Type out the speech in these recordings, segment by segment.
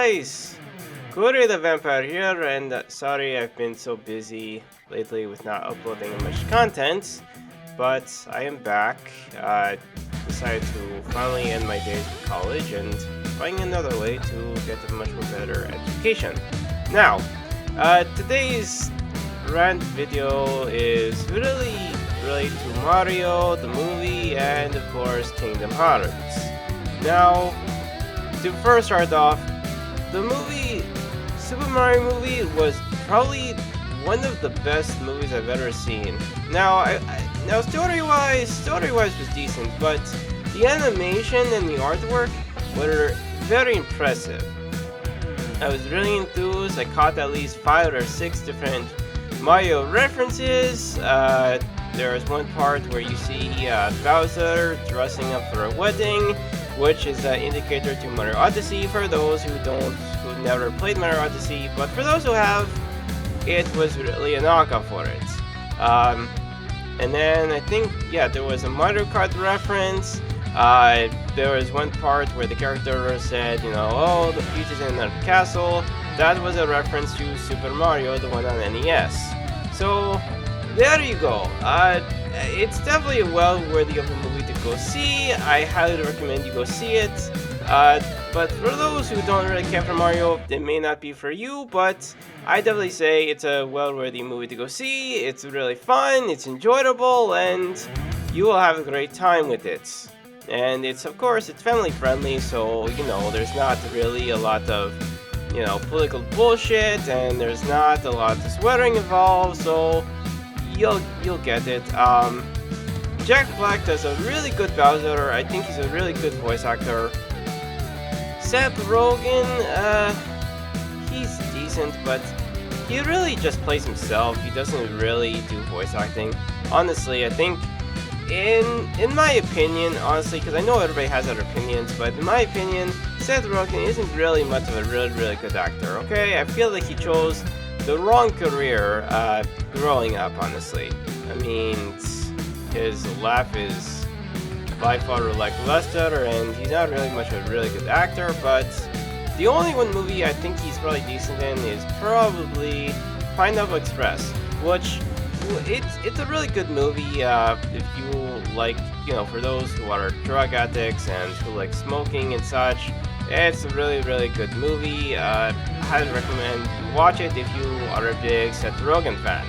guys, Kuri the Vampire here, and sorry I've been so busy lately with not uploading much content, but I am back. Decided to finally end my days with college and find another way to get a much more better education. Now, today's rant video is really related to Mario, the movie, and of course Kingdom Hearts. Now, to first start off, the movie, Super Mario movie, was probably one of the best movies I've ever seen. Now, now story-wise was decent, but the animation and the artwork were very impressive. I was really enthused. I caught at least 5 or 6 different Mario references. There is one part where you see Bowser dressing up for a wedding, which is an indicator to Mario Odyssey for those who never played Mario Odyssey, but for those who have, it was really a knockoff for it. And then I think, there was a Mario Kart reference. There was one part where the character said, oh, the Peach is in a castle. That was a reference to Super Mario, the one on NES. So, there you go. It's definitely well worthy of a movie to go see. I highly recommend you go see it. But for those who don't really care for Mario, it may not be for you, but I definitely say it's a well-worthy movie to go see. It's really fun, it's enjoyable, and you will have a great time with it. And it's family friendly, so, there's not really a lot of, political bullshit, and there's not a lot of swearing involved, so you'll get it. Jack Black does a really good Bowser. I think he's a really good voice actor. Seth Rogen, he's decent, but he really just plays himself. He doesn't really do voice acting. Honestly, I think, in my opinion, because I know everybody has other opinions, but in my opinion, Seth Rogen isn't really much of a really good actor, okay? I feel like he chose the wrong career growing up, honestly. I mean, his laugh is by far lackluster, and he's not really much of a really good actor, but the only one movie I think he's probably decent in is probably Pineapple Express, which, it's a really good movie if you like, for those who are drug addicts and who like smoking and such. It's a really good movie. I highly recommend you watch it if you are a big Seth Rogen fan.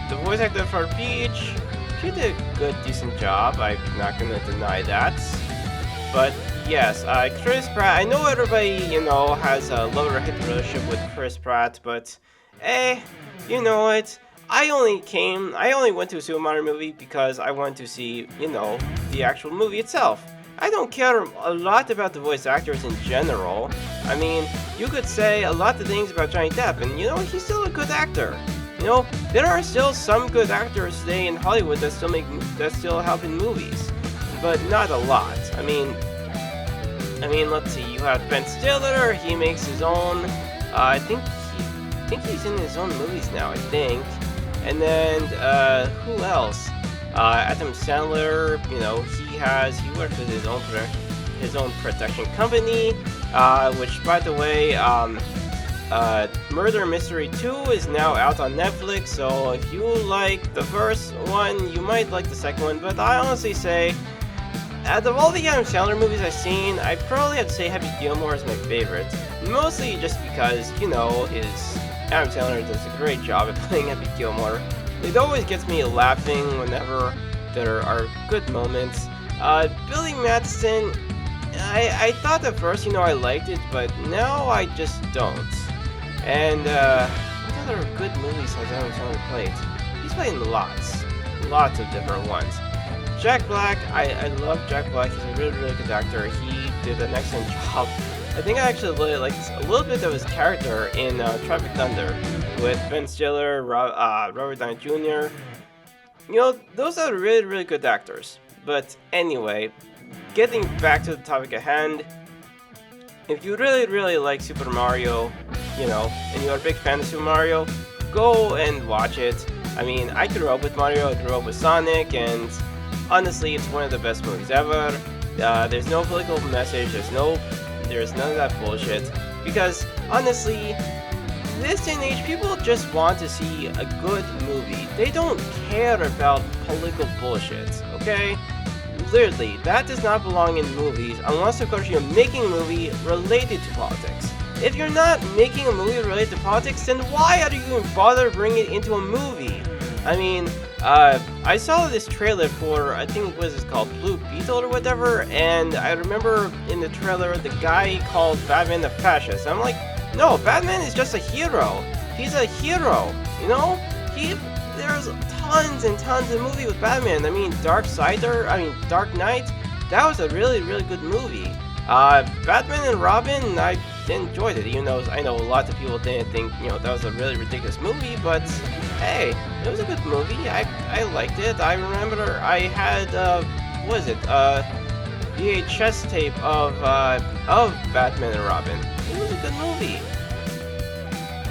The voice actor for Peach, she did a good, decent job. I'm not gonna deny that. But yes, Chris Pratt. I know everybody, has a love or hate relationship with Chris Pratt, but I only went to a Super Mario movie because I wanted to see, the actual movie itself. I don't care a lot about the voice actors in general. I mean, you could say a lot of things about Johnny Depp, and he's still a good actor. There are still some good actors today in Hollywood that still help in movies, but not a lot. I mean, let's see. You have Ben Stiller. He makes his own. I think he's in his own movies now. I think. And then who else? Adam Sandler. He works with his own production company. Which, by the way, Murder Mystery 2 is now out on Netflix, so if you like the first one, you might like the second one, but I honestly say, out of all the Adam Sandler movies I've seen, I probably have to say Happy Gilmore is my favorite, mostly just because, Adam Sandler does a great job at playing Happy Gilmore. It always gets me laughing whenever there are good moments. Billy Madison, I thought at first, I liked it, but now I just don't. And what other good movies has Adam Sandler played? He's played in lots of different ones. Jack Black, I love Jack Black. He's a really good actor. He did an excellent job. I think I actually really liked a little bit of his character in Tropic Thunder with Ben Stiller, Robert Downey Jr. Those are really good actors. But anyway, getting back to the topic at hand, if you really like Super Mario, and you're a big fan of Super Mario, go and watch it. I mean, I grew up with Mario, I grew up with Sonic, and honestly, it's one of the best movies ever. There's no political message, There's none of that bullshit. Because, honestly, this day and age, people just want to see a good movie. They don't care about political bullshit, okay? Literally, that does not belong in movies unless, of course, you're making a movie related to politics. If you're not making a movie related to politics, then why are you even bother bringing it into a movie? I mean, I saw this trailer for, I think, what is it called, Blue Beetle or whatever, and I remember in the trailer, the guy called Batman the fascist. I'm like, no, Batman is just a hero. He's a hero, you know? There's tons and tons of movies with Batman. I mean, Dark Knight, that was a really, really good movie. Batman and Robin, I enjoyed it, even though I know lots of people didn't think, that was a really ridiculous movie, but hey, it was a good movie. I liked it. I remember I had, VHS tape of Batman and Robin. It was a good movie.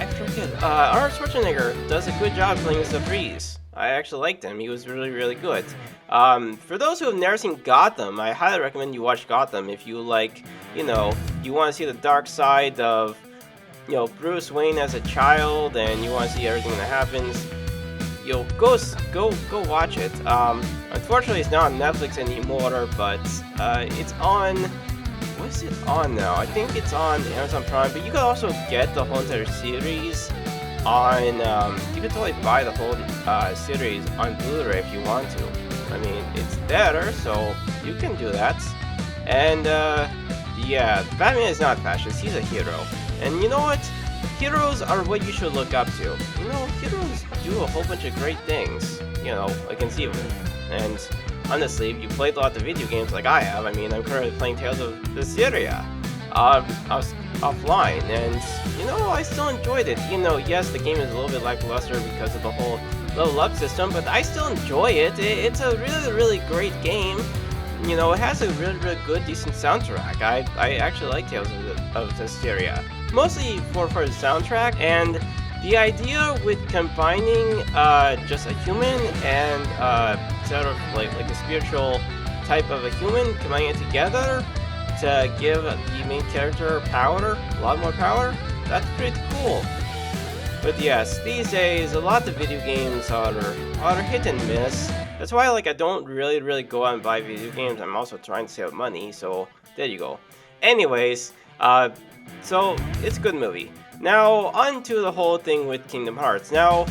Extra good. Arnold Schwarzenegger does a good job playing Mr. Freeze. I actually liked him. He was really, really good. For those who have never seen Gotham, I highly recommend you watch Gotham if you like, you want to see the dark side of, Bruce Wayne as a child, and you want to see everything that happens. Go watch it. Unfortunately, it's not on Netflix anymore, but it's on. What is it on now? I think it's on Amazon Prime, but you can also get the whole entire series on. You can totally buy the whole series on Blu-ray if you want to. I mean, it's better, so you can do that. And yeah, Batman is not fascist. He's a hero. And you know what? Heroes are what you should look up to. Heroes do a whole bunch of great things, against evil. And honestly, if you played a lot of video games like I have, I mean, I'm currently playing Tales of Vesperia offline, and, I still enjoyed it. Yes, the game is a little bit lackluster because of the whole level up system, but I still enjoy it. It's a really, really great game. It has a really, really good, decent soundtrack. I actually like Tales of Vesperia. Mostly for the soundtrack, and the idea with combining just a human and sort of like a spiritual type of a human, combining it together to give the main character power, a lot more power, that's pretty cool. But yes, these days a lot of video games are hit and miss. That's why I don't really go out and buy video games. I'm also trying to save money, so there you go. Anyways, so it's a good movie. Now, on to the whole thing with Kingdom Hearts. Now,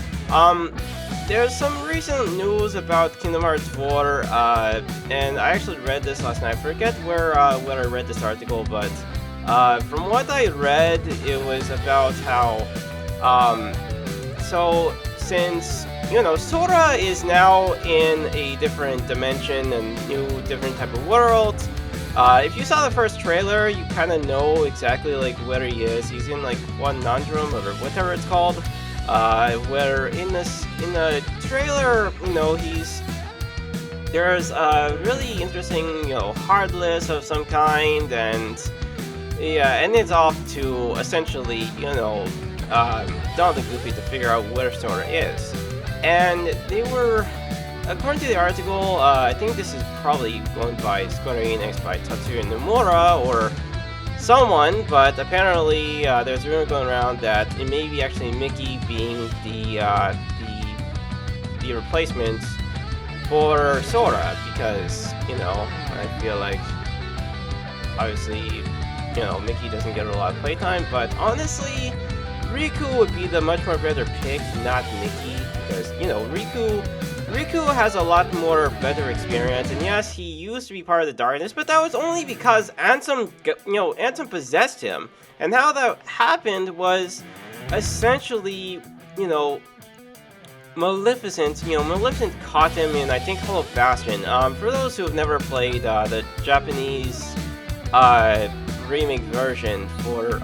there's some recent news about Kingdom Hearts 4, and I actually read this last night. I forget where I read this article, but from what I read, it was about how, so since, Sora is now in a different dimension and new, different type of world. If you saw the first trailer, you kind of know exactly where he is. He's in one Nandrum or whatever it's called. Where in the trailer, there's a really interesting, Heartless of some kind, and yeah, and it's off to essentially, Donald and Goofy to figure out where Sora is, and they were. According to the article, I think this is probably going by Square Enix by Tatsuya Nomura or someone, but apparently there's a rumor going around that it may be actually Mickey being the replacement for Sora, because I feel like obviously Mickey doesn't get a lot of playtime, but honestly Riku would be the much more better pick, not Mickey, because Riku has a lot more better experience, and yes, he used to be part of the darkness, but that was only because Ansem possessed him. And how that happened was essentially, Maleficent caught him in, I think, Hollow Bastion. For those who have never played the Japanese remake version for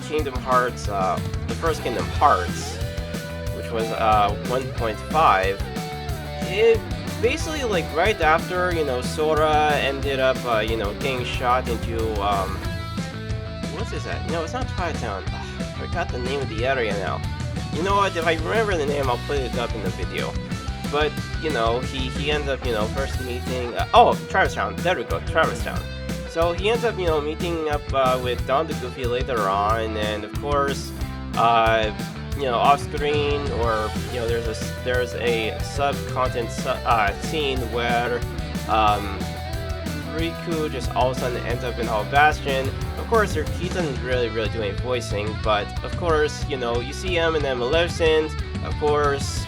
Kingdom Hearts, the first Kingdom Hearts, which was 1.5, it basically right after Sora ended up getting shot into what's this at? No, it's not Twilight Town. I forgot the name of the area now. You know what? If I remember the name, I'll put it up in the video. But he ends up first meeting Travis Town. There we go, Travis Town. So he ends up, meeting up with Don the Goofy later on, and of course, off screen, or there's a sub-content scene where Riku just all of a sudden ends up in Hall Bastion. Of course, he doesn't really do any voicing, but of course, you see him, and then Maleficent, of course,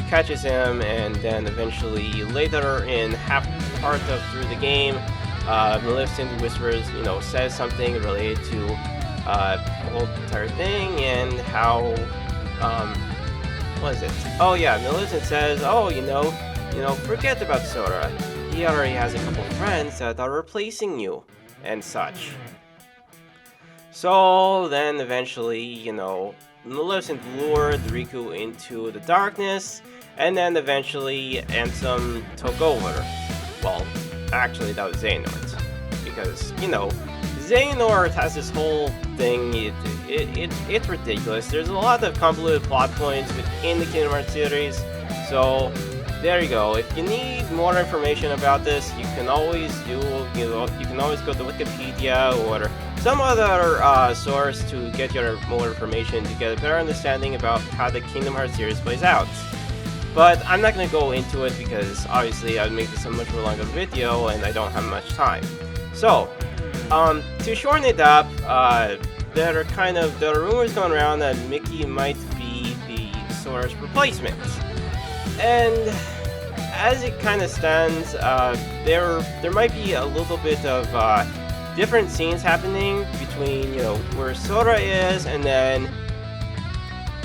catches him, and then eventually later in through the game, Maleficent whispers, says something related to the whole entire thing, and how, what is it? Oh yeah, Maleficent says, oh, forget about Sora. He already has a couple friends that are replacing you, and such. So then eventually, Maleficent lured Riku into the darkness, and then eventually Ansem took over. Well, actually that was Xehanort, because, Xehanort has this whole thing, it's ridiculous. There's a lot of convoluted plot points within the Kingdom Hearts series, so there you go. If you need more information about this, you can always go to Wikipedia or some other source to get your more information to get a better understanding about how the Kingdom Hearts series plays out. But I'm not going to go into it because obviously I'd make this a much more longer video and I don't have much time. So, to shorten it up, there are rumors going around that Mickey might be the Sora's replacement. And as it kind of stands, there might be a little bit of different scenes happening between where Sora is, and then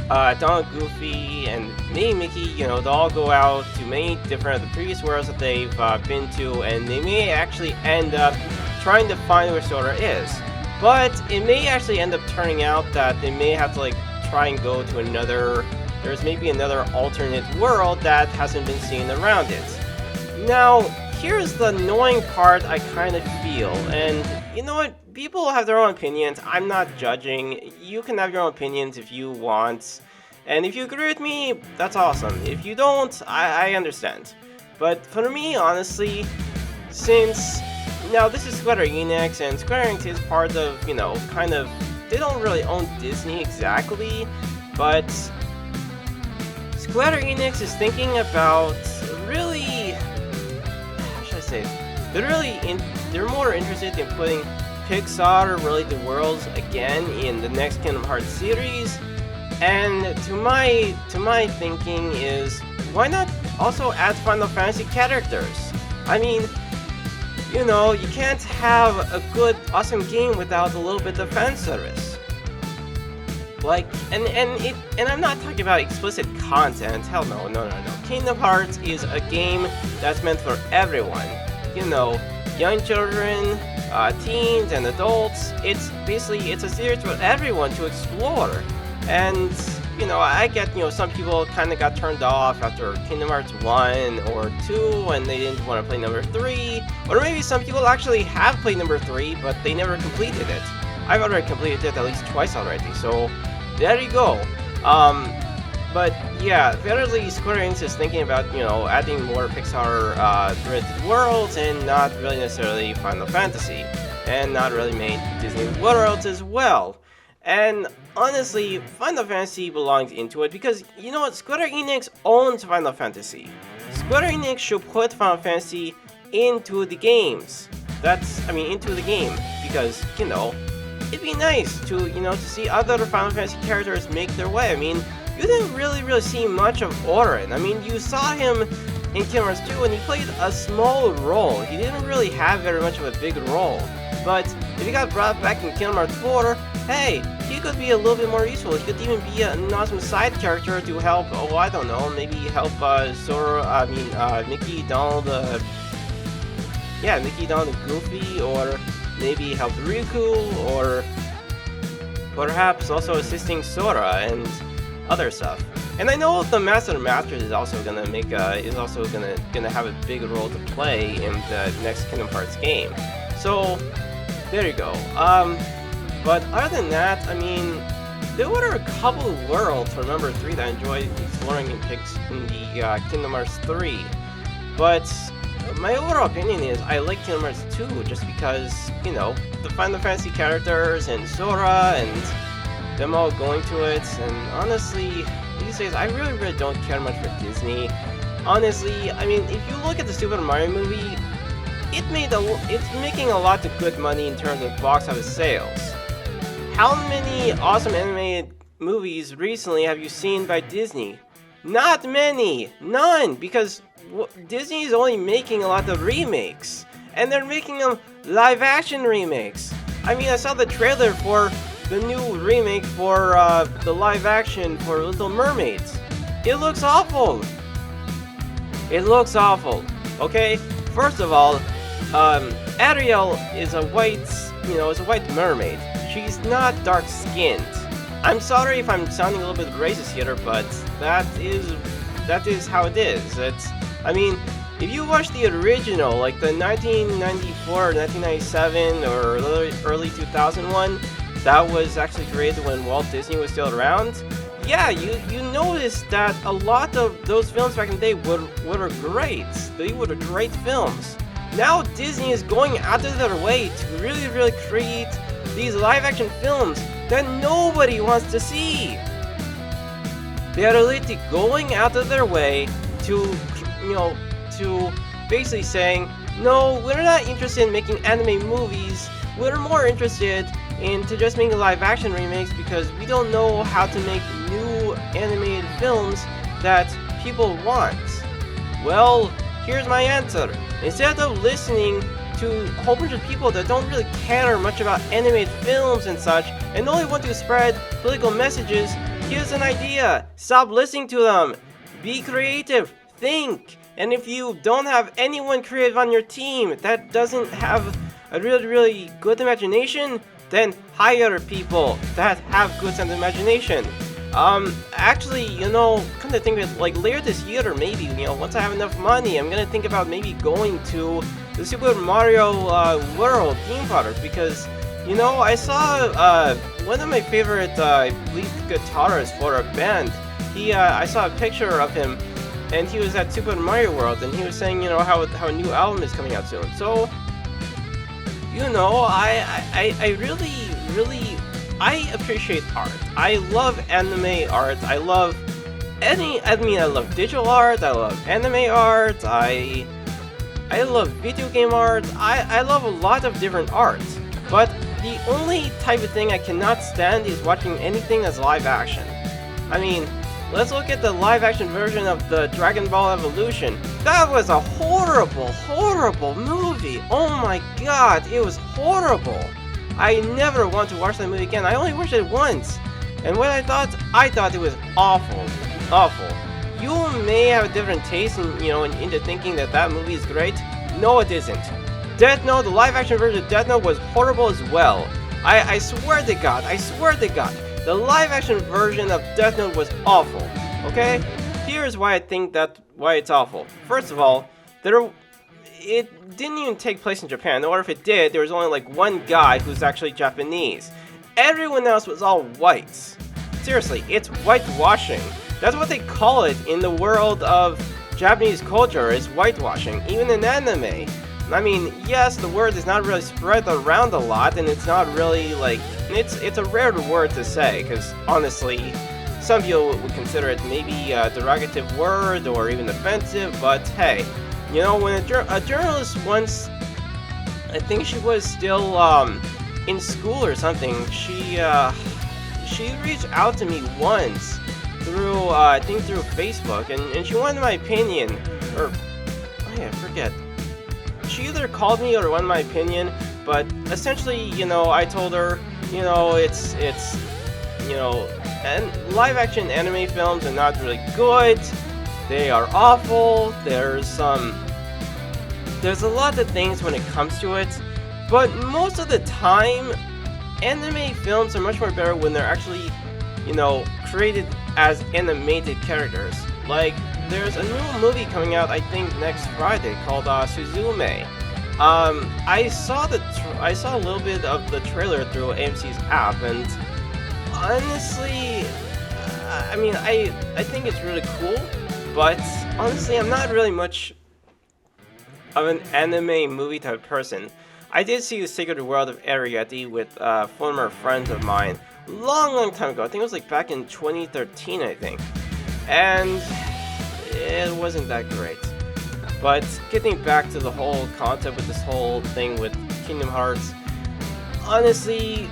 Donald, Goofy, and maybe Mickey. They'll all go out to many different of the previous worlds that they've been to, and they may actually end up trying to find where Sora is. But it may actually end up turning out that they may have to try and go to another. There's maybe another alternate world that hasn't been seen around it. Now, here's the annoying part I kind of feel, and you know what? People have their own opinions. I'm not judging. You can have your own opinions if you want. And if you agree with me, that's awesome. If you don't, I understand. But for me, honestly, since now this is Square Enix, and Square Enix is part of, they don't really own Disney exactly, but Square Enix is thinking about really, how should I say it? They're more interested in putting Pixar-related worlds again in the next Kingdom Hearts series, and to my thinking is, why not also add Final Fantasy characters? I mean, you can't have a good, awesome game without a little bit of fan service. And I'm not talking about explicit content. Hell no. Kingdom Hearts is a game that's meant for everyone. Young children, teens, and adults. It's a series for everyone to explore. And, I get, some people kind of got turned off after Kingdom Hearts 1 or 2, and they didn't want to play number 3. Or maybe some people actually have played number 3, but they never completed it. I've already completed it at least twice already, so there you go. But yeah, apparently Square Enix is thinking about, adding more Pixar-related worlds, and not really necessarily Final Fantasy, and not really made Disney worlds as well. And honestly, Final Fantasy belongs into it because, you know what, Square Enix owns Final Fantasy. Square Enix should put Final Fantasy into the games. Into the game, because, it'd be nice to, to see other Final Fantasy characters make their way. You didn't really see much of Auron. You saw him in Kingdom Hearts 2 and he played a small role. He didn't really have very much of a big role. But if he got brought back in Kingdom Hearts 4, hey, he could be a little bit more useful. He could even be an awesome side character to help, maybe help Mickey, Donald, Mickey, Donald, and Goofy, or maybe help Riku, or perhaps also assisting Sora and other stuff. And I know the Master of Masters is also gonna have a big role to play in the next Kingdom Hearts game. So there you go. But other than that, there were a couple of worlds for number 3 that I enjoyed exploring in the Kingdom Hearts 3. But my overall opinion is I like Kingdom Hearts 2 just because, the Final Fantasy characters and Sora and them all going to it. And honestly, these days I really don't care much for Disney. Honestly, I mean, if you look at the Super Mario movie, it's making a lot of good money in terms of box office sales. How many awesome animated movies recently have you seen by Disney? Not many! None! Because Disney is only making a lot of remakes. And they're making them live-action remakes. I mean, I saw the trailer for the new remake for the live-action for Little Mermaids. It looks awful! It looks awful, okay? First of all, Ariel is a white mermaid. She's not dark-skinned. I'm sorry if I'm sounding a little bit racist here, but that is how it is. I mean, if you watch the original, like the 1994, 1997, or early 2001, that was actually created when Walt Disney was still around. Yeah, you notice that a lot of those films back in the day were great. They were great films. Now Disney is going out of their way to really create these live-action films that nobody wants to see. They are literally going out of their way to basically saying, no, we're not interested in making anime movies. We're more interested in just making live-action remakes because we don't know how to make new animated films that people want. Well, here's my answer. Instead of listening to a whole bunch of people that don't really care much about animated films and such, and only want to spread political messages, here's an idea. Stop listening to them. Be creative. Think. And if you don't have anyone creative on your team that doesn't have a really good imagination, then hire people that have good sense of imagination. Actually, come to think of it, like later this year or maybe, once I have enough money, I'm gonna think about maybe going to the Super Mario World theme park because, I saw one of my favorite lead guitarists for a band. I saw a picture of him, and he was at Super Mario World, and he was saying, how a new album is coming out soon. So, I really appreciate art. I love anime art. I love digital art. I love anime art. I love video game art. I love a lot of different art. But the only type of thing I cannot stand is watching anything that's live action. I mean, let's look at the live action version of the Dragon Ball Evolution. That was a horrible movie. Oh my god, it was horrible. I never want to watch that movie again. I only watched it once. And what I thought it was awful. You may have a different taste into thinking that movie is great. No, it isn't. Death Note, the live action version of Death Note was horrible as well. I swear to God, the live action version of Death Note was awful. Okay? Here's why I think why it's awful. First of all, it didn't even take place in Japan, or if it did, there was only like one guy who's actually Japanese. Everyone else was all whites. Seriously, it's whitewashing. That's what they call it in the world of Japanese culture, is whitewashing, even in anime. I mean, yes, the word is not really spread around a lot, and it's not really like, it's a rare word to say, because honestly, some people would consider it maybe a derogative word or even offensive, but hey, when a journalist once, I think she was still in school or something, she reached out to me once through, I think through Facebook, and she wanted my opinion, or, I forget. She either called me or wanted my opinion, but essentially, I told her, and live-action anime films are not really good. They are awful. There's a lot of things when it comes to it, but most of the time, anime films are much more better when they're actually, created as animated characters. Like, there's a new movie coming out, I think, next Friday called Suzume. I saw a little bit of the trailer through AMC's app, and honestly, I think it's really cool. But honestly, I'm not really much of an anime movie type person. I did see The Sacred World of Ariete with former friends of mine long time ago. I think it was like back in 2013, I think. And it wasn't that great. But getting back to the whole concept with this whole thing with Kingdom Hearts, honestly,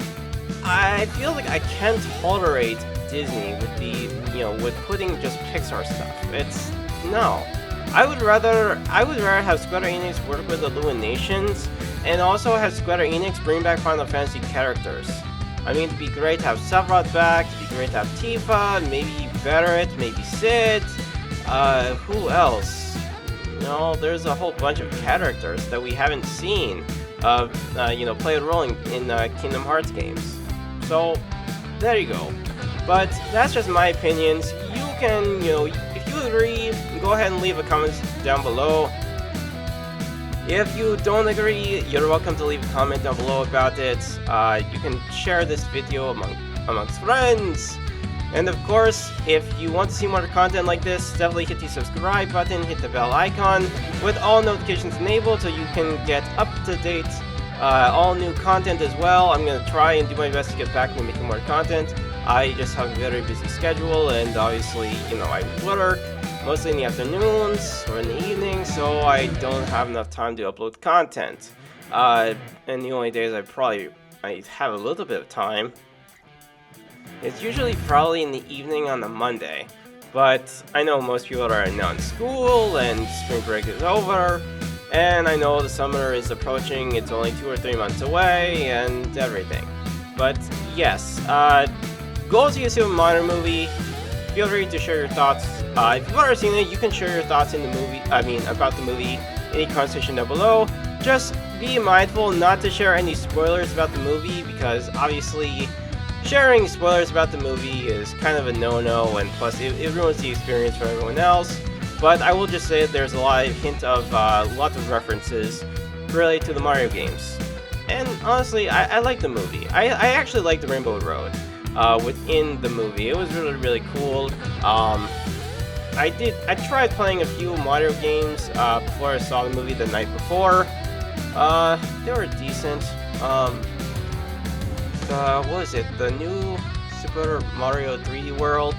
I feel like I can't tolerate Disney with with putting just Pixar stuff. It's no. I would rather have Square Enix work with Illuminations and also have Square Enix bring back Final Fantasy characters. I mean, it'd be great to have Sephiroth back, it'd be great to have Tifa, maybe Barrett, maybe Sid. Who else? There's a whole bunch of characters that we haven't seen play a role in Kingdom Hearts games. So, there you go. But that's just my opinions. You can, if you agree, go ahead and leave a comment down below. If you don't agree, you're welcome to leave a comment down below about it. You can share this video amongst friends. And of course, if you want to see more content like this, definitely hit the subscribe button, hit the bell icon with all notifications enabled so you can get up-to-date all new content as well. I'm going to try and do my best to get back to making more content. I just have a very busy schedule, and obviously, I work mostly in the afternoons or in the evenings, so I don't have enough time to upload content. And the only days I have a little bit of time, it's usually probably in the evening on a Monday. But I know most people are now in school and spring break is over, and I know the summer is approaching, it's only 2 or 3 months away and everything. But yes, go see a Super Mario movie. Feel free to share your thoughts. If you've already seen it, you can share your thoughts in the movie. About the movie in the comment section down below. Just be mindful not to share any spoilers about the movie, because obviously sharing spoilers about the movie is kind of a no-no, and plus it ruins the experience for everyone else. But I will just say that there's a lot of hint of lots of references related to the Mario games. And honestly, I like the movie. I actually like the Rainbow Road. Within the movie. It was really, really cool. I tried playing a few Mario games before I saw the movie the night before. They were decent. What was it? The new Super Mario 3D World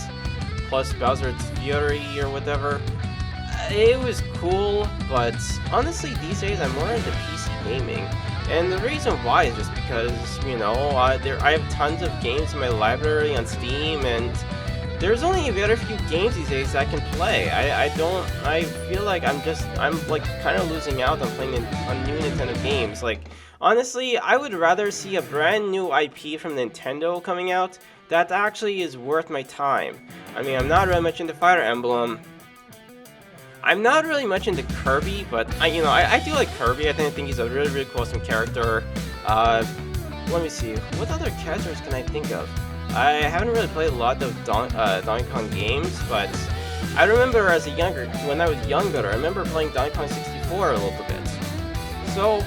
plus Bowser's Fury or whatever. It was cool, but honestly, these days I'm more into PC gaming. And the reason why is just because, I have tons of games in my library on Steam, and there's only very few games these days I can play. I feel like I'm like kind of losing out on playing on new Nintendo games. Like, honestly, I would rather see a brand new IP from Nintendo coming out that actually is worth my time. I mean, I'm not really much into Fire Emblem. I'm not really much into Kirby, but I do like Kirby. I think he's a really, really awesome character. Let me see, what other characters can I think of? I haven't really played a lot of Donkey Kong games, but I remember when I was younger, I remember playing Donkey Kong 64 a little bit. So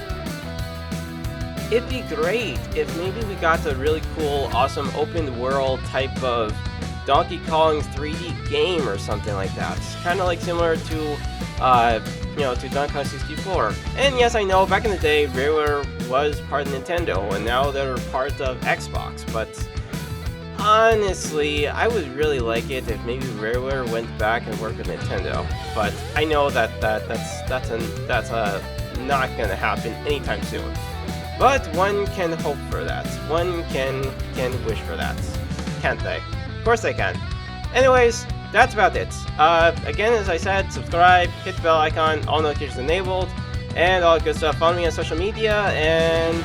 it'd be great if maybe we got a really cool, awesome open world type of Donkey Kong 3D game or something like that. It's kind of like similar to, to Donkey Kong 64. And yes, I know back in the day, Rareware was part of Nintendo, and now they're part of Xbox. But honestly, I would really like it if maybe Rareware went back and worked with Nintendo. But I know that's not gonna happen anytime soon. But one can hope for that. One can wish for that, can't they? Of course they can. Anyways, that's about it. Again, as I said, subscribe, hit the bell icon, all notifications enabled, and all good stuff. Follow me on social media, and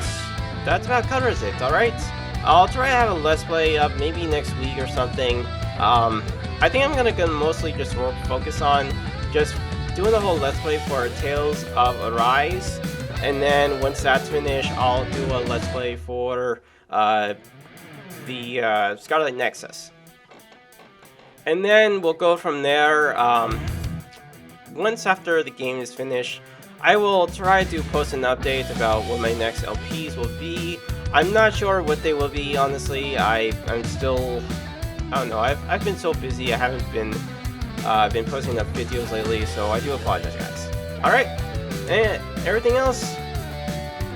that's about covers it, alright? I'll try to have a Let's Play up maybe next week or something. I think I'm gonna mostly just focus on just doing the whole Let's Play for Tales of Arise, and then once that's finished, I'll do a Let's Play for the Scarlet Nexus. And then we'll go from there. Once after the game is finished, I will try to post an update about what my next LPs will be. I'm not sure what they will be, honestly. I'm still, I don't know, I've been so busy, I haven't been posting up videos lately, so I do apologize, guys. Alright, And everything else,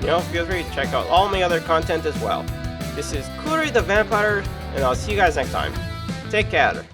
you know, feel free to check out all my other content as well. This is Kuri the Vampire, and I'll see you guys next time. Take care.